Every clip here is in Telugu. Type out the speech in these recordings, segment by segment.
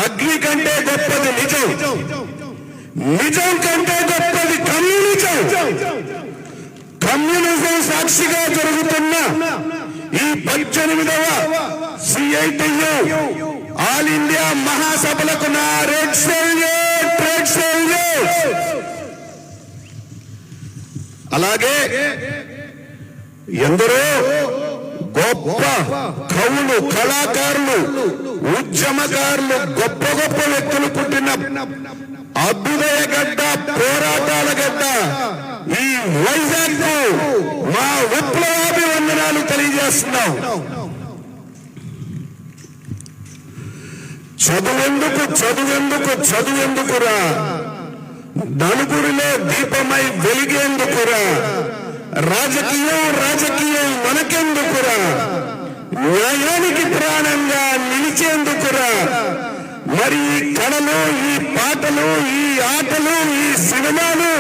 అగ్ని కంటే గొప్పది నిజం, నిజం కంటే గొప్పది కమ్యూనిజం. కమ్యూనిజం సాక్షిగా జరుగుతున్న ఈ 18వ CITU ఆల్ ఇండియా మహాసభలకు నా రెడ్ సెల్యూట్, రెడ్ సెల్యూట్. అలాగే ఎందరో గొప్ప కవులు, కళాకారులు, ఉద్యమకారులు, గొప్ప గొప్ప వ్యక్తులు పుట్టిన అభ్యుదయ గడ్డ, పోరాటాల గడ్డ ఈ వైజాగ్ కు మా విప్లవాభివందనాలు తెలియజేస్తున్నాం. చదువెందుకు, చదువెందుకు, చదువెందుకురా, నలుగురిలో దీపమై వెలిగేందుకురా, రాజకీయం, రాజకీయం మనకెందుకురా, న్యాయానికి ప్రాణంగా నిలిచేందుకురా, మరి ఈ కళలు, ఈ పాటలు, ఈ ఆటలు, ఈ సినిమాలు,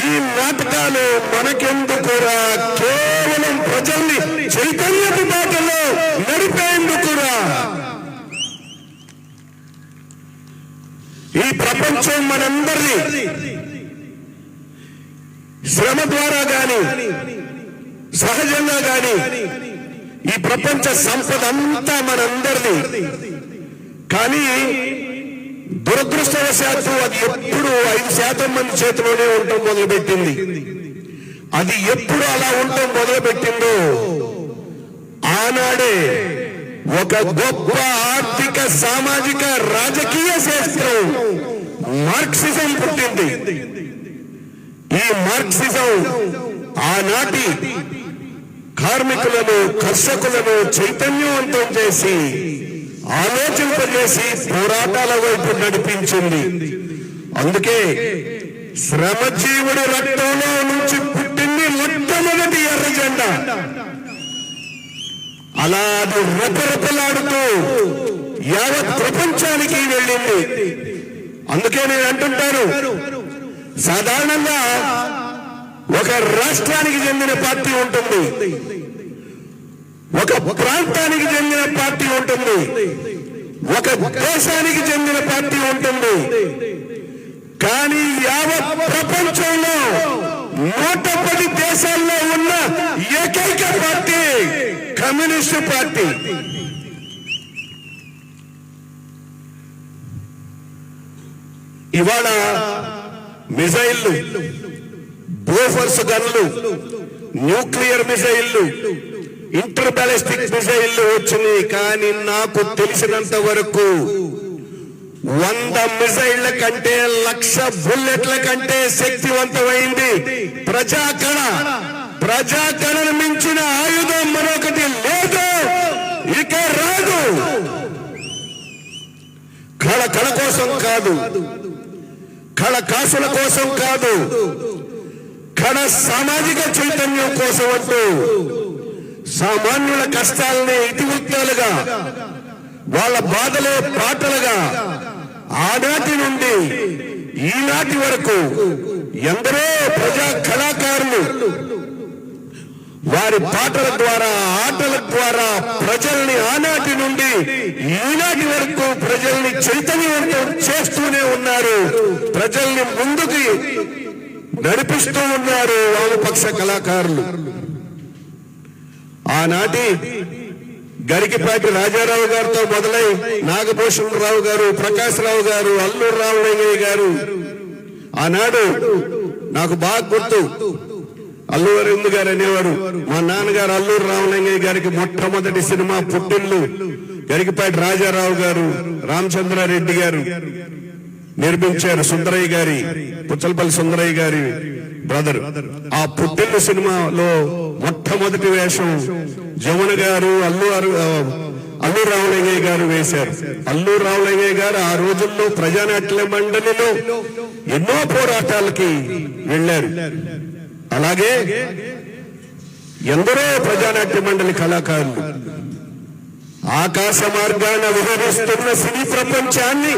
ఈ నాటకాలు మనకెందుకురా, కేవలం ప్రజల్ని చైతన్యపు బాటలో నడిపేందుకురా. ఈ ప్రపంచం మనందరినీ శ్రమ ద్వారా గాని, సహజంగా గాని ఈ ప్రపంచ సంపద అంతా మనందరిది. కానీ దురదృష్టవశాత్తు అది ఎప్పుడు 5% మంది చేతిలోనే ఉండటం మొదలుపెట్టింది. అది ఎప్పుడు అలా ఉండటం మొదలుపెట్టిందో ఆనాడే ఒక గొప్ప ఆర్థిక, సామాజిక, రాజకీయ శాస్త్రం మార్క్సిజం పుట్టింది. ఈ మార్క్సిజం ఆనాటి కార్మికులను, కర్షకులను చైతన్యవంతం చేసి, ఆలోచింపజేసి పోరాటాల వైపు నడిపించింది. అందుకే శ్రమజీవుడి రక్తంలో నుంచి పుట్టింది మొట్టమొదటి ఎర్ర జెండా. అలా అది రెపరెపలాడుతూ యావత్ ప్రపంచానికి వెళ్ళింది. అందుకే నేను అంటుంటాను, సాధారణంగా ఒక రాష్ట్రానికి చెందిన పార్టీ ఉంటుంది, ఒక ప్రాంతానికి చెందిన పార్టీ ఉంటుంది, ఒక దేశానికి చెందిన పార్టీ ఉంటుంది. కానీ యావత్ ప్రపంచంలో 110 దేశాల్లో ఉన్న ఏకైక పార్టీ కమ్యూనిస్టు పార్టీ. ఇవాళ మిసైళ్లు, బోఫర్స్ గన్లు, న్యూక్లియర్ మిసైళ్లు, ఇంటర్ బ్యాలిస్టిక్ మిసైళ్లు వచ్చినాయి. కానీ నాకు తెలిసినంత వరకు 100 మిసైళ్ల కంటే, 1,00,000 బుల్లెట్ల కంటే శక్తివంతమైంది ప్రజాకణ. ప్రజాకణను మించిన ఆయుధం మరొకటి లేదు, ఇక రాదు. కళ కోసం కాదు, కళ కాసుల కోసం కాదు, కళ సామాజిక చైతన్యం కోసం అంటూ సామాన్యుల కష్టాలనే ఇతివృత్తాలుగా, వాళ్ళ బాధలే పాటలుగా ఆనాటి నుండి ఈనాటి వరకు ఎందరో ప్రజా కళాకారులు వారి పాటల ద్వారా, ఆటల ద్వారా ప్రజల్ని ఆనాటి నుండి ఈనాటి వరకు ప్రజల్ని చైతన్యవంతం చేస్తూనే ఉన్నారు. ప్రజల్ని ముందుకు నడిపిస్తూ ఉన్నారు వామపక్ష కళాకారులు. ఆనాటి గరికిపాటి రాజారావు గారితో మొదలై నాగభూషణరావు గారు, ప్రకాశ్ రావు గారు, అల్లూరు రామలింగయ్య గారు. ఆనాడు నాకు బాగా గుర్తు, అల్లూరు అరవింద్ గారు అనేవారు, మా నాన్నగారు అల్లూరు రామలింగయ్య గారికి మొట్టమొదటి సినిమా పుట్టిల్లు గరికిపాటి రాజారావు గారు, రామచంద్రారెడ్డి గారు నిర్మించారు. సుందరయ్య గారి, పుచ్చలపల్లి సుందరయ్య గారి బ్రదర్. ఆ పుట్టిల్లు సినిమాలో మొట్టమొదటి వేషం జమున గారు, అల్లూరు రామలింగయ్య గారు వేశారు. అల్లూరు రామలింగయ్య గారు ఆ రోజుల్లో ప్రజానాట్య మండలిలో ఎన్నో పోరాటాలకి వెళ్లారు. అలాగే ఎందరో ప్రజానాట్య మండలి కళాకారులు ఆకాశ మార్గాన విహరిస్తున్న సినీ ప్రపంచాన్ని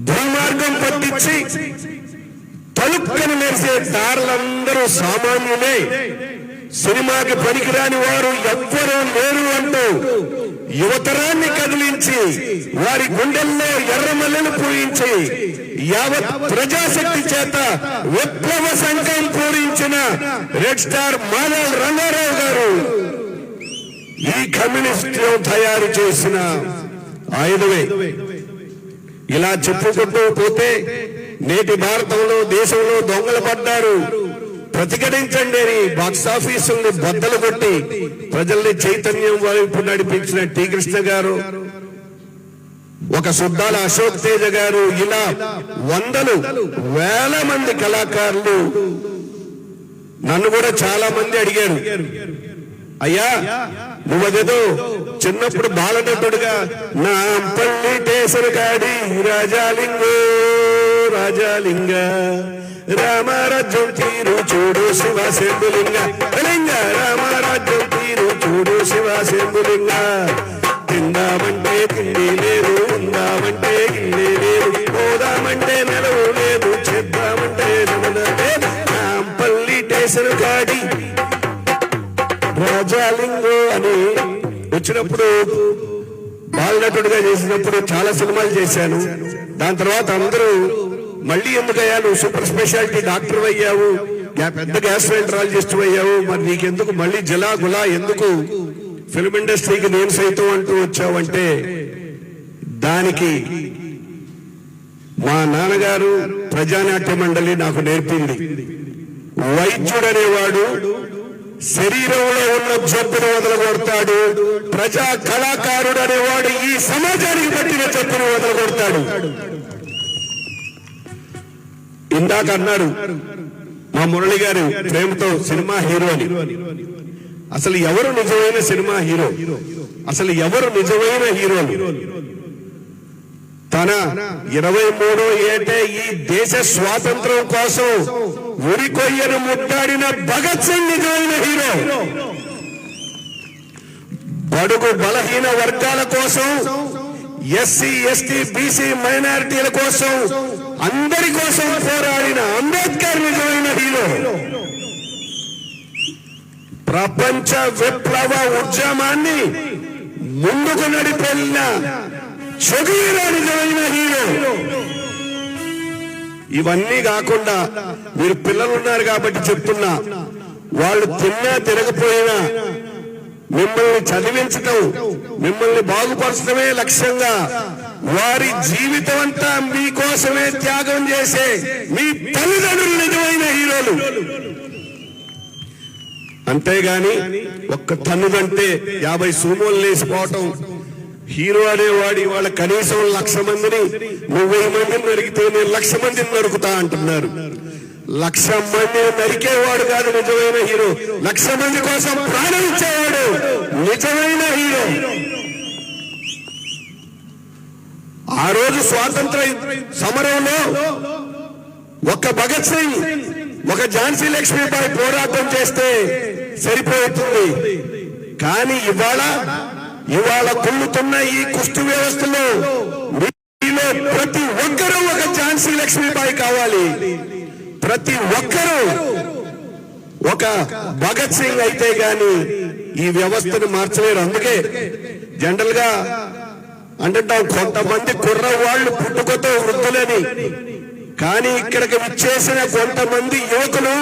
భూమార్గం పట్టించి తలుక్కను మెరిసే దారులందరూ సామాన్యులే, సినిమాకి పనికిరాని వారు ఎవ్వరూ లేరు అంటూ యువతరాన్ని కదిలించి వారి గుండెల్లో ఎర్రమల్లెలు పూయించి యావత్ ప్రజాశక్తి చేత విప్లవ సంఘం పూరించిన రెడ్ స్టార్ మాధవ్ రంగారావు గారు ఈ కమ్యూనిస్ట్ తయారు చేసిన ఆయుధమే. ఇలా చెప్పుకుంటూ పోతే నేటి భారతంలో దేశంలో దొంగలు పడ్డారు, ప్రతిఘటించండి అని బాక్సాఫీసుల్ని బద్దలు కొట్టి ప్రజల్ని చైతన్యం వైపు నడిపించిన టి కృష్ణ గారు, ఒక సుద్దాల అశోక్ తేజ గారు, ఇలా వందలు వేల మంది కళాకారులు. నన్ను కూడా చాలా మంది అడిగారు, అయ్యా నువ్వదేదో చిన్నప్పుడు బాలనటుడుగా నా పల్లి టేసరు కాడి రాజాలింగో రాజాలింగ రామరాజ్యం తీరు చూడు శివశంభులింగ లింగ రామరాజ్యం తీరు చూడు శివశంభులింగ తిందామంటే తిండి లేదు, ఉందామంటే గిల్లి లేదు, పోదామంటే నెలవు లేదు, చేద్దామంటే నాంపల్లి టేసరు కాడి రాజాలింగో అని వచ్చినప్పుడు బాలనటుడిగా చేసినప్పుడు చాలా సినిమాలు చేశాను. దాని తర్వాత అందరూ మళ్ళీ ఎందుకయ్యా నువ్వు సూపర్ స్పెషాలిటీ డాక్టర్ అయ్యావు, పెద్ద గ్యాస్ట్రాంట్రాలజిస్ట్ అయ్యావు, మరి నీకెందుకు మళ్ళీ జిలా గులా ఎందుకు ఫిల్మ్ ఇండస్ట్రీకి నేను సైతం అంటూ వచ్చావంటే దానికి మా నాన్నగారు ప్రజానాట్య మండలి నాకు నేర్పింది. వైద్యుడు అనేవాడు శరీరంలో ఉన్న జబ్బును వదలగొడతాడు, ప్రజా కళాకారుడు అనేవాడు ఈ సమాజానికి పట్టిన జబ్బును వదలగొడతాడు. ఇందాక అన్నారు మా మురళి గారు ప్రేమతో సినిమా హీరో అని. అసలు ఎవరు నిజమైన సినిమా హీరో? అసలు ఎవరు నిజమైన హీరోలు? తన 23వ ఏటే ఈ దేశ స్వాతంత్రం కోసం ఉరికొయ్యను ముట్టాడిన భగత్ సింగ్ నిజమైన హీరో. బడుగు బలహీన వర్గాల కోసం, ఎస్సీ ఎస్టీ బీసీ మైనారిటీల కోసం, అందరి కోసం పోరాడిన అంబేద్కర్ నిజమైన హీరో. ప్రపంచ విప్లవ ఉద్యమాన్ని ముందుకు నడిపెళ్ళిన చదువురా నిజమైన హీరో. ఇవన్నీ కాకుండా మీరు పిల్లలు ఉన్నారు కాబట్టి చెప్తున్నా, వాళ్ళు తిన్నా తిరగపోయినా మిమ్మల్ని చదివించటం, మిమ్మల్ని బాగుపరచడమే లక్ష్యంగా వారి జీవితం అంతా మీకోసమే త్యాగం చేసే మీ తల్లిదండ్రులు నిజమైన హీరోలు. అంతేగాని ఒక్క తన్నుదంటే 50 సూమోలు లేసిపోవటం. హీరో అనేవాడి వాళ్ళ కనీసం 1,00,000 మందిని, 1000 మందిని నరికితే నేను 1,00,000 మందిని నరుకుతా అంటున్నారు. 1,00,000 మందిని నరికేవాడు కాదు నిజమైన హీరో, 1,00,000 మంది కోసం ప్రాణం ఇచ్చేవాడు నిజమైన హీరో. ఆ రోజు స్వాతంత్ర సమరంలో ఒక భగత్ సింగ్, ఒక ఝాన్సీ లక్ష్మీబాయి పోరాటం చేస్తే సరిపోతుంది. కానీ ఇవాళ కుళ్ళుతున్న ఈ కుష్టు వ్యవస్థలో మీలో ప్రతి ఒక్కరూ ఒక ఝాన్సీ లక్ష్మీబాయి కావాలి, ప్రతి ఒక్కరూ ఒక భగత్ సింగ్ అయితే గాని ఈ వ్యవస్థను మార్చలేరు. అందుకే జనరల్ గా అంటుంటాం కొంతమంది కుర్రవాళ్లు పుట్టుకతో వృద్ధులని, కానీ ఇక్కడికి విచ్చేసిన కొంతమంది యువకులు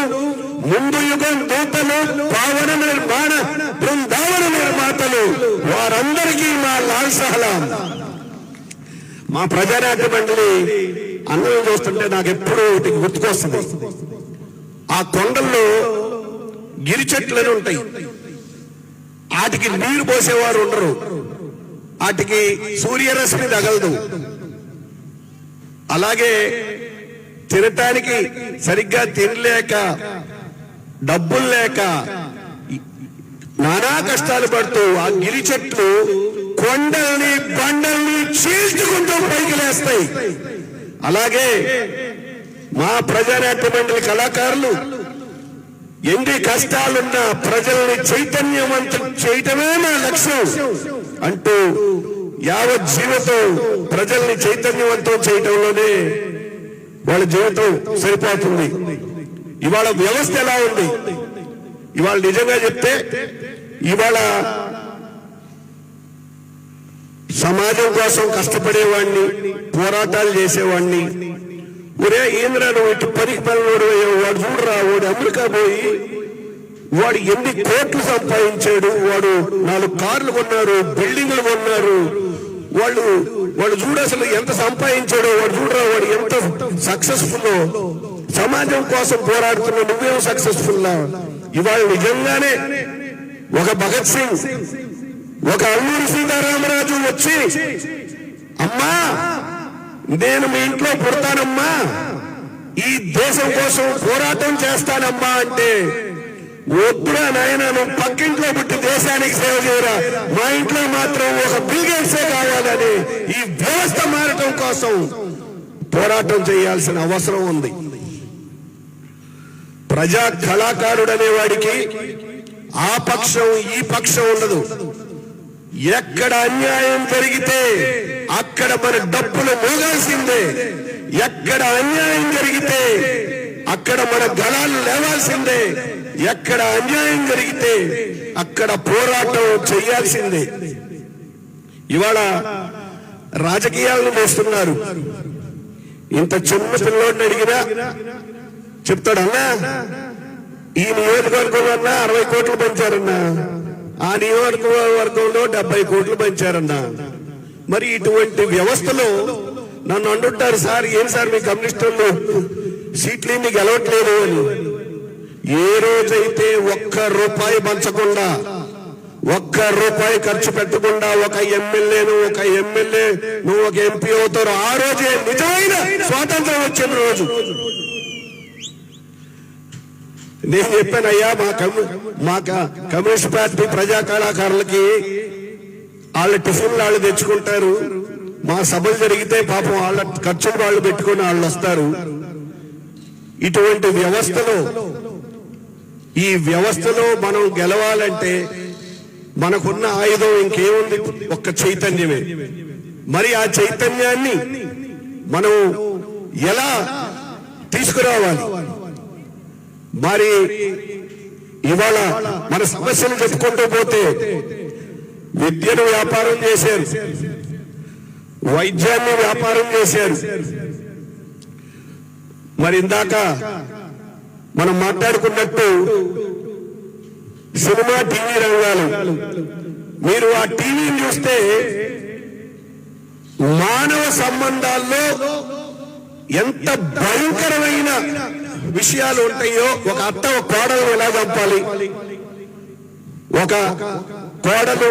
ముందు యుగం దూతలు, పావన నిర్మాణ బృందావన నిర్మాతలు, వారందరికీ మా లాల్ సలాం. మా ప్రజానాట్య మండలి అన్నం చూస్తుంటే నాకు ఎప్పుడూ గుర్తుకొస్తుంది. ఆ కొండల్లో గిరి చెట్లను ఉంటాయి, వాటికి నీరు పోసేవారు ఉండరు, వాటికి సూర్యరశ్మి తగలదు. అలాగే తినటానికి సరిగ్గా తినలేక, డబ్బులు లేక నానా కష్టాలు పడుతూ ఆ గిరి చెట్లు కొండల్ని బండల్ని చీల్చుకుంటూ పైకి లేస్తాయి. అలాగే మా ప్రజానాట్య మండలి కళాకారులు ఎన్ని కష్టాలున్నా ప్రజల్ని చైతన్యవంతం చేయటమే మా లక్ష్యం అంటూ యావత్ జీవితం ప్రజల్ని చైతన్యవంతం చేయటంలోనే వాళ్ళ జీవితం సరిపోతుంది. ఇవాళ వ్యవస్థ ఎలా ఉంది? ఇవాళ నిజంగా చెప్తే ఇవాళ సమాజం కోసం కష్టపడేవాడిని, పోరాటాలు చేసేవాడిని, ఒరే ఏంద్రా నువ్వు ఇటు పనికి పనులు వాడు చూడరా, వాడు అమెరికా పోయి వాడు ఎన్ని కోట్లు సంపాదించాడు, వాడు 4 కార్లు కొన్నారు, బిల్డింగ్లు కొన్నారు, వాళ్ళు చూడు అసలు ఎంత సంపాదించాడో, వాడు చూడరా వాడు ఎంత సక్సెస్ఫుల్, సమాజం కోసం పోరాడుతున్న నువ్వేం సక్సెస్ఫుల్. ఇవాళ నిజంగానే ఒక భగత్ సింగ్, ఒక అల్లూరి సీతారామరాజు వచ్చి అమ్మా నేను మీ ఇంట్లో పుడతానమ్మా, ఈ దేశం కోసం పోరాటం చేస్తానమ్మా అంటే, వద్దురా నాయన నువ్వు పక్కింట్లో పుట్టి దేశానికి సేవ చేయరా, మా ఇంట్లో మాత్రం ఒక బిల్ గేట్సే కావాలని ఈ వ్యవస్థ మారటం కోసం పోరాటం చేయాల్సిన అవసరం ఉంది. ప్రజా కళాకారుడు అనేవాడికి ఆ పక్షం ఈ పక్షం ఉండదు. ఎక్కడ అన్యాయం జరిగితే అక్కడ మన డబ్బులు మోగాల్సిందే, ఎక్కడ అన్యాయం జరిగితే అక్కడ మన గళాలు లేవాల్సిందే, ఎక్కడ అన్యాయం జరిగితే అక్కడ పోరాటం చేయాల్సిందే. ఇవాళ రాజకీయాలను వేస్తున్నారు. ఇంత చిన్న పిల్లోడిని అడిగినా చెప్తాడన్నా ఈ నియోజకవర్గంలో 60 కోట్లు పెంచారన్నా, ఆ నియోజకవర్గంలో 70 కోట్లు పెంచారన్నా. మరి ఇటువంటి వ్యవస్థలో నన్ను అంటుంటారు, సార్ ఏం సార్ మీ కమ్యూనిస్టులు సీట్లు మీకు గెలవట్లేదు అని. ఏ రోజైతే ₹1 పంచకుండా, ₹1 ఖర్చు పెట్టకుండా ఒక ఎమ్మెల్యేను నువ్వు ఒక ఎంపీ అవుతారు, ఆ రోజే నిజమైన స్వాతంత్రం వచ్చిన రోజు. నేను చెప్పానయ్యా మా కమ్యూనిస్ట్ పార్టీ ప్రజా కళాకారులకి వాళ్ళ టిఫిన్లు వాళ్ళు తెచ్చుకుంటారు, మా సభలు జరిగితే పాపం వాళ్ళ ఖర్చులు వాళ్ళు పెట్టుకుని వాళ్ళు వస్తారు. ఇటువంటి వ్యవస్థలో ఈ వ్యవస్థలో మనం గెలవాలంటే మనకున్న ఆయుధం ఇంకేముంది, ఒక్క చైతన్యమే. మరి ఆ చైతన్యాన్ని మనం ఎలా తీసుకురావాలి? మరి ఇవాళ మన సమస్యలు చెప్పుకుంటూ పోతే విద్యను వ్యాపారం చేశారు, వైద్యాన్ని వ్యాపారం చేశారు. మరి ఇందాక మనం మాట్లాడుకున్నట్టు సినిమా టీవీ రంగాలు, మీరు ఆ టీవీని చూస్తే మానవ సంబంధాల్లో ఎంత భయంకరమైన విషయాలు ఉంటాయో, ఒక అత్త ఒక కోడలు ఎలా చంపాలి, ఒక కోడలు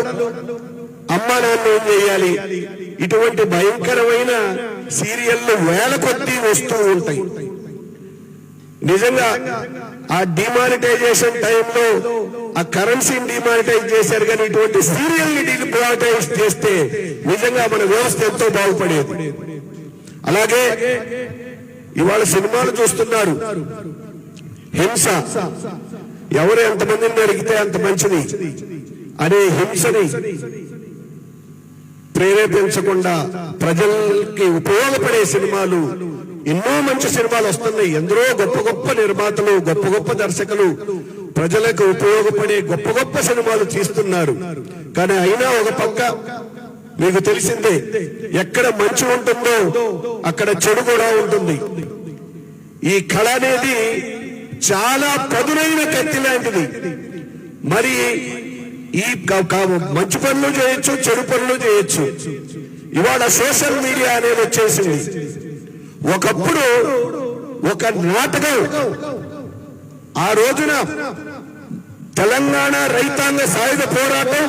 అమ్మ నాన్న ఏం చేయాలి, ఇటువంటి భయంకరమైన సీరియళ్ళు వేల కొద్దీ వస్తూ ఉంటాయి. నిజంగా ఆ డిమానిటైజేషన్ టైంలో ఆ కరెన్సీని డిమానిటైజ్ చేశారు, కానీ ఇటువంటి సీరియల్ని డిమానిటైజ్ చేస్తే నిజంగా మన వ్యవస్థ ఎంతో బాగుపడేది. అలాగే ఇవాళ సినిమాలు చూస్తున్నారు, హింస, ఎవరు ఎంతమందిని అడిగితే అంత మంచిది అనే హింసని ప్రేరేపించకుండా ప్రజలకి ఉపయోగపడే సినిమాలు, ఎన్నో మంచి సినిమాలు వస్తున్నాయి. ఎందరో గొప్ప గొప్ప నిర్మాతలు, గొప్ప గొప్ప దర్శకులు ప్రజలకు ఉపయోగపడే గొప్ప గొప్ప సినిమాలు తీస్తున్నారు. కానీ అయినా ఒక పక్క మీకు తెలిసిందే, ఎక్కడ మంచి ఉంటుందో అక్కడ చెడు కూడా ఉంటుంది. ఈ కళ అనేది చాలా పదునైన కత్తి లాంటిది. మరి ఈ మంచి పనులు చేయొచ్చు, చెడు పనులు చేయొచ్చు. ఇవాళ సోషల్ మీడియా అనేది వచ్చేసింది. ఒకప్పుడు ఒక నాటకం, ఆ రోజున తెలంగాణ రైతాంగ సాయుధ పోరాటం,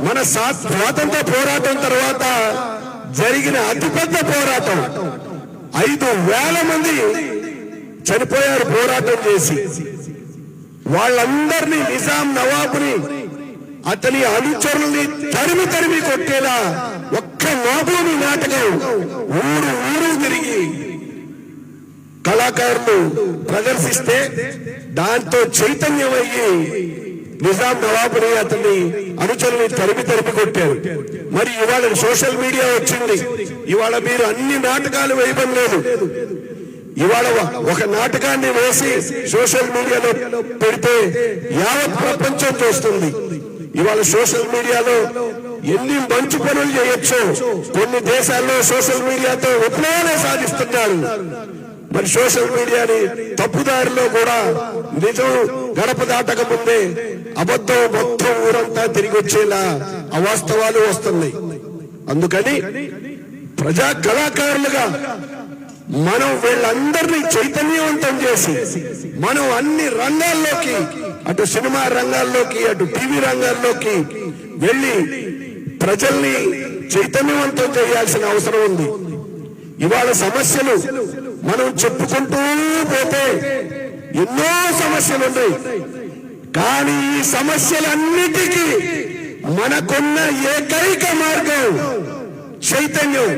మన స్వాతంత్ర పోరాటం తర్వాత జరిగిన అతిపెద్ద పోరాటం. 5,000 మంది చనిపోయారు పోరాటం చేసి. వాళ్ళందరినీ నిజాం నవాబుని అతని అనుచరుల్ని తరిమి తరిమి కొట్టేలా ఒక్క నోబోని నాటకం ఊరు ఊరు తిరిగి కళాకారులు ప్రదర్శిస్తే దాంతో చైతన్యమయ్యి నిజాం నవాబుని అతన్ని అనుచరుల్ని తరిమి తరిమి కొట్టారు. మరి ఇవాళ సోషల్ మీడియా వచ్చింది. ఇవాళ మీరు అన్ని నాటకాలు వేయడం లేదు. ఇవాళ ఒక నాటకాన్ని వేసి సోషల్ మీడియాలో పెడితే యావత్ ప్రపంచం చూస్తుంది. ఇవాళ సోషల్ మీడియాలో ఎన్ని మంచి పనులు చేయొచ్చో కొన్ని దేశాల్లో సోషల్ మీడియాతో విప్లవాలే సాధిస్తున్నారు. మరి సోషల్ మీడియాని తప్పుదారిలో కూడా నిజం గడప దాటక ముందే అబద్ధం మొత్తం ఊరంతా తిరిగి వచ్చేలా అవాస్తవాలు వస్తున్నాయి. అందుకని ప్రజా కళాకారులుగా మనం వీళ్ళందరినీ చైతన్యవంతం చేసి మనం అన్ని రంగాల్లోకి, అటు సినిమా రంగాల్లోకి, అటు టీవీ రంగాల్లోకి వెళ్ళి ప్రజల్ని చైతన్యవంతం చేయాల్సిన అవసరం ఉంది. ఇవాళ సమస్యలు మనం చెప్పుకుంటూ పోతే ఎన్నో సమస్యలు ఉన్నాయి. కానీ ఈ సమస్యలన్నిటికీ మనకున్న ఏకైక మార్గం చైతన్యం.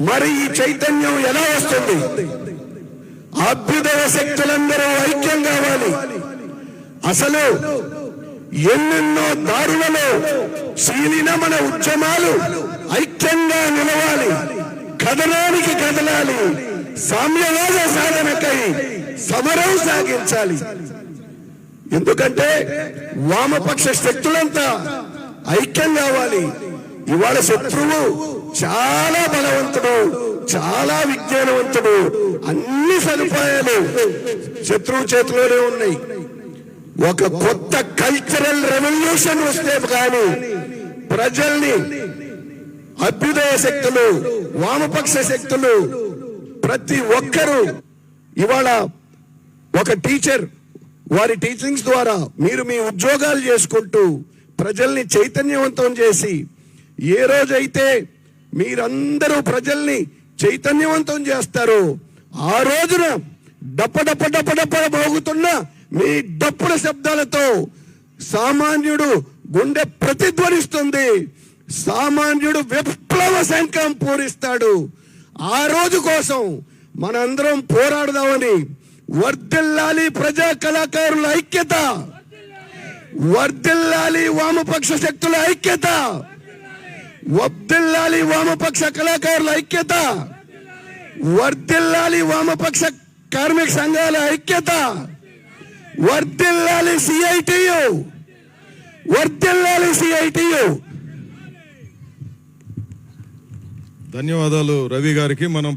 మరి ఈ చైతన్యం ఎలా వస్తుంది? అభ్యుదయ శక్తులందరూ ఐక్యం కావాలి. అసలు ఎన్నెన్నో దారులలో చీలిన మన ఉద్యమాలు ఐక్యంగా నిలవాలి, కదలానికి కదలాలి, సామ్యవాద సాధనకై సమరం సాగించాలి. ఎందుకంటే వామపక్ష శక్తులంతా ఐక్యం కావాలి. ఇవాళ శత్రువు చాలా బలవంతుడు, చాలా విజ్ఞానవంతుడు, అన్ని సదుపాయాలు శత్రువు చేతిలోనే ఉన్నాయి. ఒక కొత్త కల్చరల్ రెవల్యూషన్ వస్తే కానీ ప్రజల్ని అభ్యుదయ శక్తులు, వామపక్ష శక్తులు ప్రతి ఒక్కరూ ఇవాళ ఒక టీచర్ వారి టీచింగ్స్ ద్వారా మీరు మీ ఉద్యోగాలు చేసుకుంటూ ప్రజల్ని చైతన్యవంతం చేసి, ఏ రోజైతే మీరందరూ ప్రజల్ని చైతన్యవంతం చేస్తారో ఆ రోజున డప్ప డప్ప డప్ప డప్ప మోగుతున్న మీ డప్పుల శబ్దాలతో సామాన్యుడు గుండె ప్రతిధ్వనిస్తుంది. సామాన్యుడు విప్లవ శంఖం పూరిస్తాడు. ఆ రోజు కోసం మనందరం పోరాడదామని. వర్ధిల్లాలి ప్రజా కళాకారుల ఐక్యత, వర్ధిల్లాలి వామపక్ష శక్తుల ఐక్యత, వర్ధిల్లాలి వామపక్ష కళాకారుల ఐక్యత, వర్ధిల్లాలి వామపక్ష కార్మిక సంఘాల ఐక్యత, వర్ధిల్లాలి సిఐటియు, వర్ధిల్లాలి సిఐటియు. ధన్యవాదాలు రవి గారికి. మనం